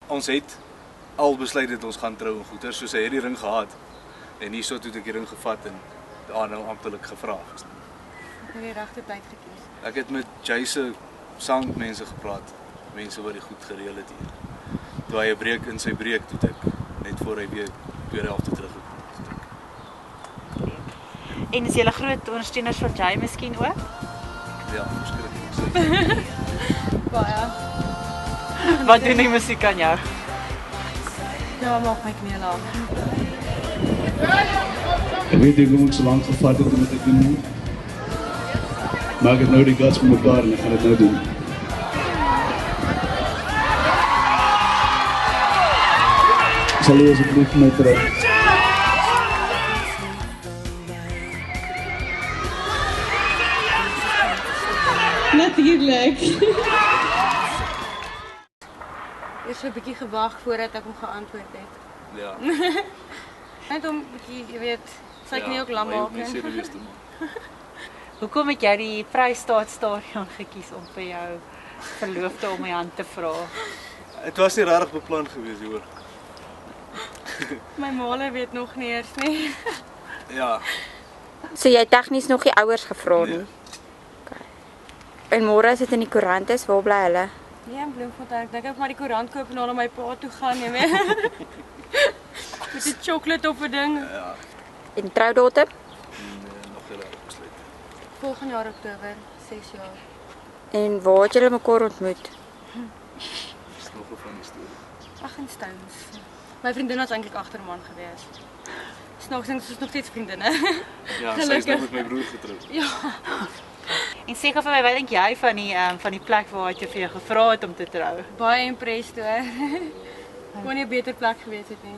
ons het al besluit dat ons gaan trou en goeie, soos hy het die ring gehad. En hierso toe het ek die ring gevat en daar nou amptelik gevra. Het jy die regte tyd gekies? Ek het met Jay se soundmense gepraat, mense wat die goed gereël het hier. Toe hy 'n breek in sy breek toe ek net voor hy weer tweede helfte teruggekom het. En is julle groot ondersteuners van Jay miskien ook? Ja, verskriklik. Baie. Wat doen die musiek aan jou? Ja, maak my knie laag. Ek weet nie hoe ek so lank gevat het om dit te doen. Maar ek het nou die guts vir mekaar en ek gaan dit nou doen. Sal jy asseblief my terug? Natuurlijk. Eers 'n bietjie gewag voordat ek hom geantwoord het. Ja. Net om 'n bietjie, jy weet, sy knie ook lam maak. Hoekom het jy die Vrystaatstadion gekies om vir jou verloofde om my hand te vra? Het was nie regtig beplan gewees, hoor. My maale weet nog nie eers nie. Ja. So jy het tegnies nog die ouers gevra nie? Nee. Okay. En môre as dit in die koerant is, waar bly hulle? Nee, in Bloemfontein. Ek dink ek maar die koerant koop en na my pa toe gaan, jy weet. Met 'n chocolate of 'n ding. Ja. En troudatum? Nee, nog nie regtig besluit. Volgende jaar Oktober, 6 jaar. En waar het julle mekaar ontmoet? Dis nog 'n van die storie. Ag, in Stones. My vriendin was eintlik agterman gewees. Snaaks dink sy is nog steeds vriendinne. Ja, sy is nou met my broer getroud. Ja. En sê gou vir my, wat dink jy van die plek waar hy vir jou gevra het om te trou? Baie impressed hoor. Kon nie 'n beter plek gewees het nie.